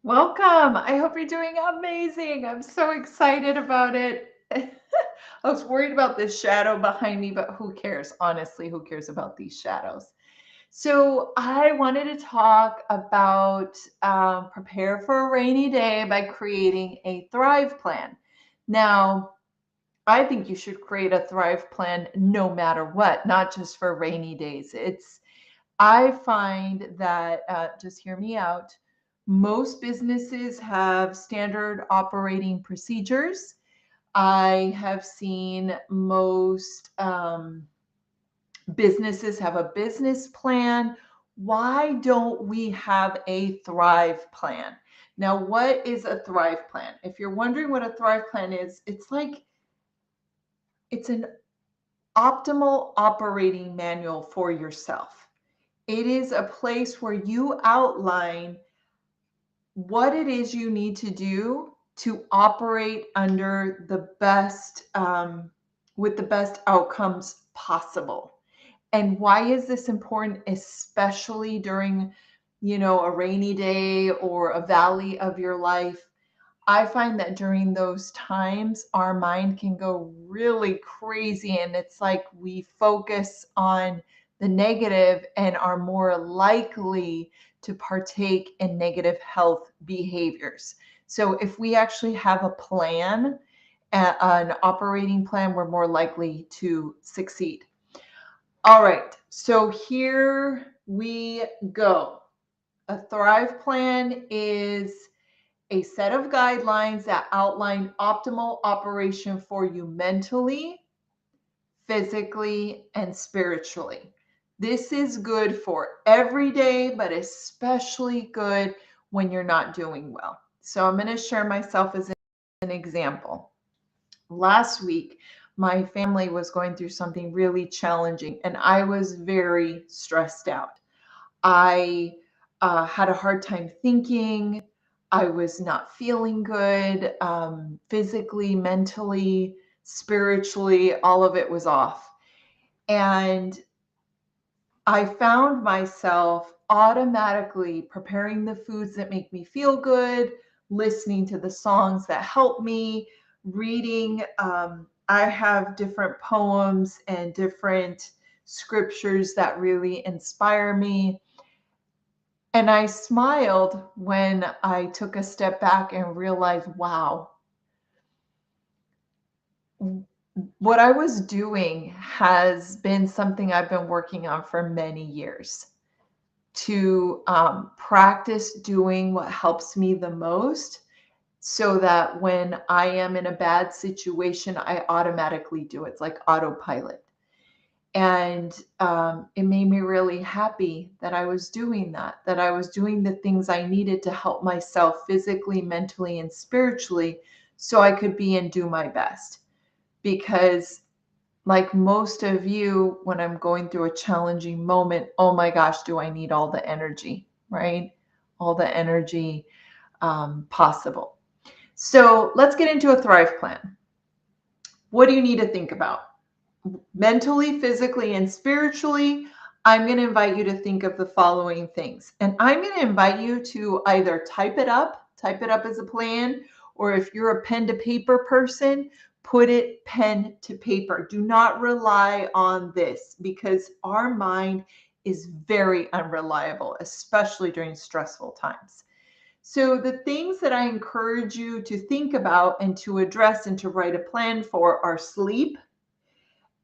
Welcome. I hope you're doing amazing. I'm so excited about it. I was worried about this shadow behind me, but who cares? Honestly, who cares about these shadows? So, I wanted to talk about prepare for a rainy day by creating a Thrive plan. Now, I think you should create a Thrive plan no matter what, not just for rainy days. I find that, just hear me out, most businesses have standard operating procedures. I have seen most businesses have a business plan. Why don't we have a Thrive plan? Now, what is a Thrive plan? If you're wondering what a Thrive plan is, it's an optimal operating manual for yourself. It is a place where you outline what it is you need to do to operate under the best, with the best outcomes possible. And why is this important, especially during, a rainy day or a valley of your life? I find that during those times, our mind can go really crazy, and it's like we focus on the negative and are more likely to partake in negative health behaviors. So, if we actually have a plan, an operating plan, we're more likely to succeed. All right, so here we go. A Thrive plan is a set of guidelines that outline optimal operation for you mentally, physically, and spiritually. This is good for every day, but especially good when you're not doing well. So I'm going to share myself as an example. Last week, my family was going through something really challenging, and I was very stressed out. I had a hard time thinking. I was not feeling good, physically, mentally, spiritually, all of it was off. And I found myself automatically preparing the foods that make me feel good, listening to the songs that help me, reading. I have different poems and different scriptures that really inspire me. And I smiled when I took a step back and realized, wow, what I was doing has been something I've been working on for many years to practice doing what helps me the most so that when I am in a bad situation, I automatically do it. It's like autopilot. And it made me really happy that I was doing that I was doing the things I needed to help myself physically, mentally, and spiritually so I could be and do my best. Because, like most of you, when I'm going through a challenging moment, oh my gosh, do I need all the energy, right? All the energy possible. So let's get into a Thrive plan. What do you need to think about? Mentally, physically, and spiritually, I'm going to invite you to think of the following things. And I'm going to invite you to either type it up as a plan, or if you're a pen to paper person, put it pen to paper. Do not rely on this because our mind is very unreliable, especially during stressful times. So, the things that I encourage you to think about and to address and to write a plan for are sleep,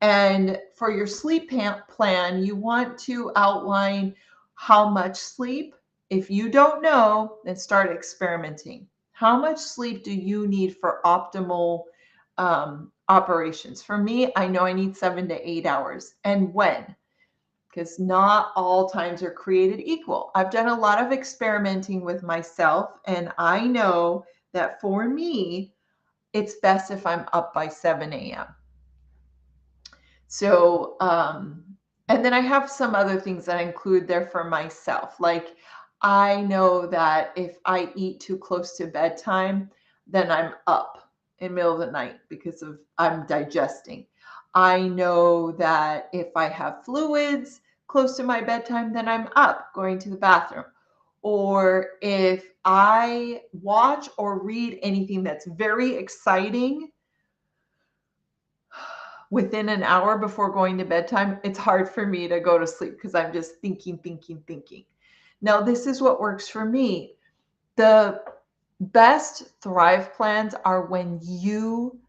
and for your sleep plan, you want to outline how much sleep. If you don't know, then start experimenting. How much sleep do you need for optimal operations? For me, I know I need 7 to 8 hours. And when? Because not all times are created equal. I've done a lot of experimenting with myself, and I know that for me, it's best if I'm up by 7 a.m. So, and then I have some other things that I include there for myself. Like, I know that if I eat too close to bedtime, then I'm up in the middle of the night because of I'm digesting. I know that if I have fluids close to my bedtime, then I'm up going to the bathroom. or if I watch or read anything that's very exciting within an hour before going to bedtime, it's hard for me to go to sleep because I'm just thinking. Now, this is what works for me. The best Thrive plans are when you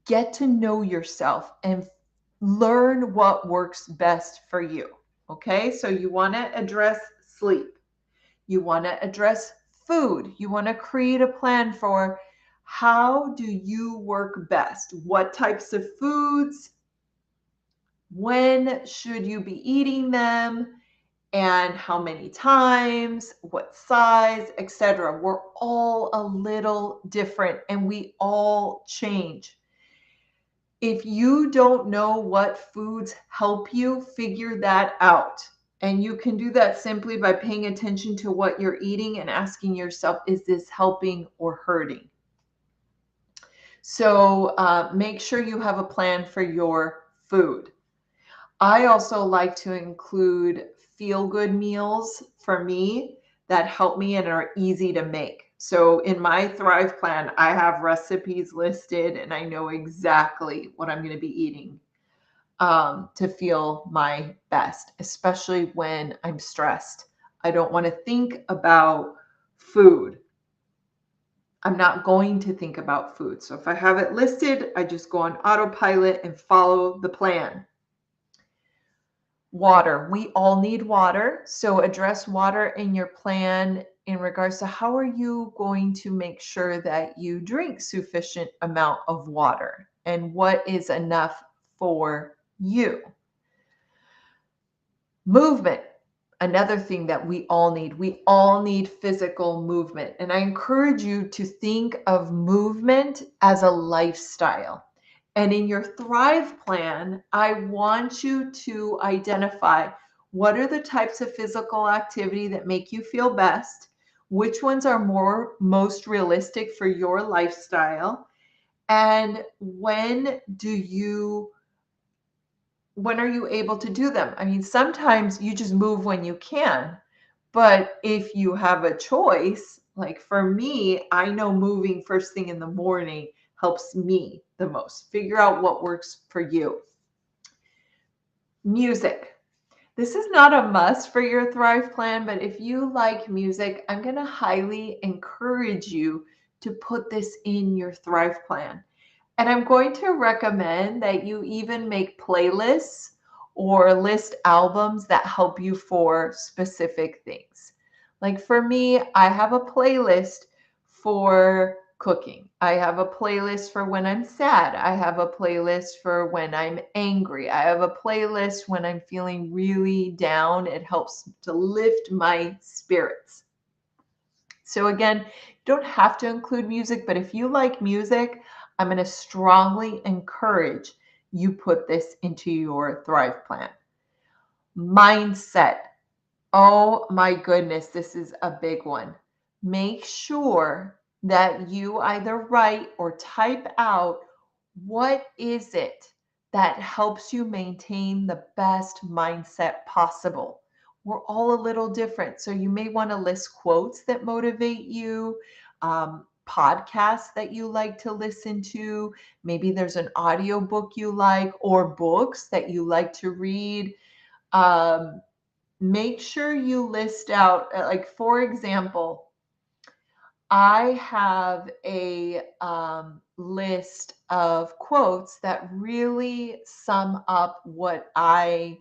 get to know yourself and learn what works best for you. Okay, so you want to address sleep, you want to address food, you want to create a plan for how do you work best, what types of foods, when should you be eating them, and how many times, what size, etc. We're all a little different and we all change. If you don't know what foods help you, figure that out. And you can do that simply by paying attention to what you're eating and asking yourself, is this helping or hurting? So make sure you have a plan for your food. I also like to include feel-good meals for me that help me and are easy to make. So in my Thrive plan, I have recipes listed and I know exactly what I'm going to be eating to feel my best, especially when I'm stressed. I don't want to think about food. I'm not going to think about food. So if I have it listed, I just go on autopilot and follow the plan. Water. We all need water. So address water in your plan in regards to how are you going to make sure that you drink sufficient amount of water and what is enough for you. Movement. Another thing that we all need. We all need physical movement. And I encourage you to think of movement as a lifestyle. And in your Thrive plan, I want you to identify what are the types of physical activity that make you feel best, which ones are most realistic for your lifestyle, and when are you able to do them? I mean, sometimes you just move when you can, but if you have a choice, like for me, I know moving first thing in the morning helps me the most. Figure out what works for you. Music. This is not a must for your Thrive plan, but if you like music, I'm going to highly encourage you to put this in your Thrive plan. And I'm going to recommend that you even make playlists or list albums that help you for specific things. Like for me, I have a playlist for cooking. I have a playlist for when I'm sad. I have a playlist for when I'm angry. I have a playlist when I'm feeling really down. It helps to lift my spirits. So again, you don't have to include music, but if you like music, I'm going to strongly encourage you put this into your Thrive plan. Mindset. Oh my goodness, this is a big one. Make sure that you either write or type out what is it that helps you maintain the best mindset possible. We're all a little different. So you may want to list quotes that motivate you, podcasts that you like to listen to. Maybe there's an audio book you like or books that you like to read. Make sure you list out, like, for example, I have a list of quotes that really sum up what I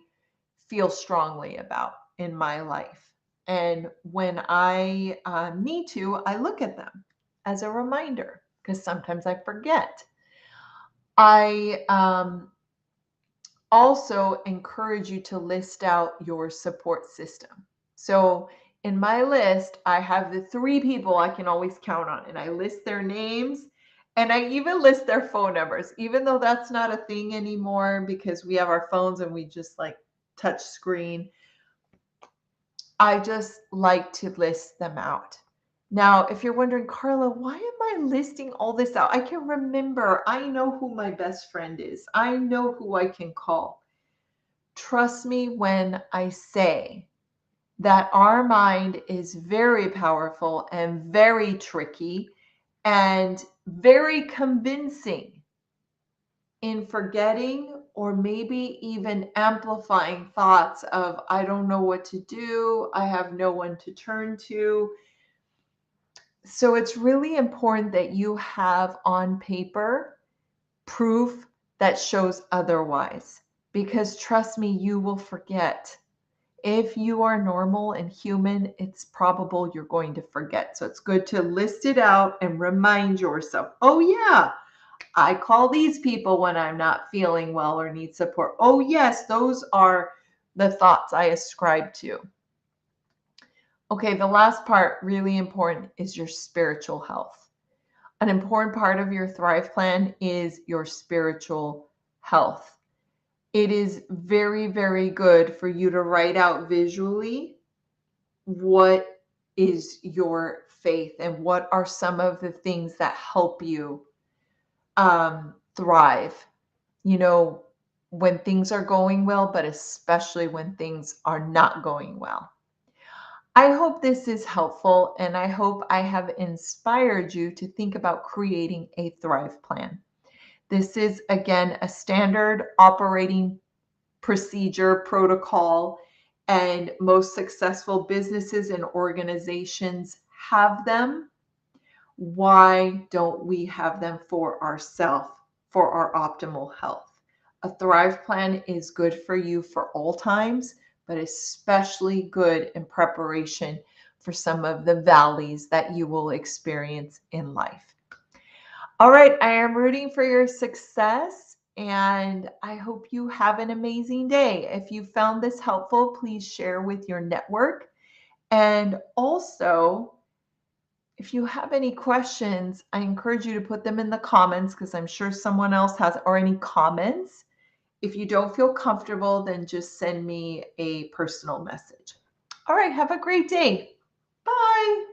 feel strongly about in my life. And when I need to, I look at them as a reminder because sometimes I forget. I also encourage you to list out your support system. So in my list, I have the 3 people I can always count on, and I list their names and I even list their phone numbers, even though that's not a thing anymore because we have our phones and we just like touch screen. I just like to list them out. Now, if you're wondering, Carla, why am I listing all this out? I can remember, I know who my best friend is. I know who I can call. Trust me when I say that our mind is very powerful and very tricky and very convincing in forgetting or maybe even amplifying thoughts of, I don't know what to do, I have no one to turn to. So it's really important that you have on paper proof that shows otherwise, because trust me, you will forget. If you are normal and human, it's probable you're going to forget. So it's good to list it out and remind yourself, oh yeah, I call these people when I'm not feeling well or need support. Oh yes, those are the thoughts I ascribe to. Okay, the last part, really important, is your spiritual health. An important part of your Thrive Plan is your spiritual health. It is very, very good for you to write out visually what is your faith and what are some of the things that help you thrive, you know, when things are going well, but especially when things are not going well. I hope this is helpful, and I hope I have inspired you to think about creating a Thrive Plan. This is, again, a standard operating procedure protocol, and most successful businesses and organizations have them. Why don't we have them for ourselves, for our optimal health? A Thrive Plan is good for you for all times, but especially good in preparation for some of the valleys that you will experience in life. All right, I am rooting for your success, and I hope you have an amazing day. If you found this helpful, please share with your network. And also, if you have any questions, I encourage you to put them in the comments, because I'm sure someone else has, or any comments. If you don't feel comfortable, then just send me a personal message. All right, have a great day. Bye.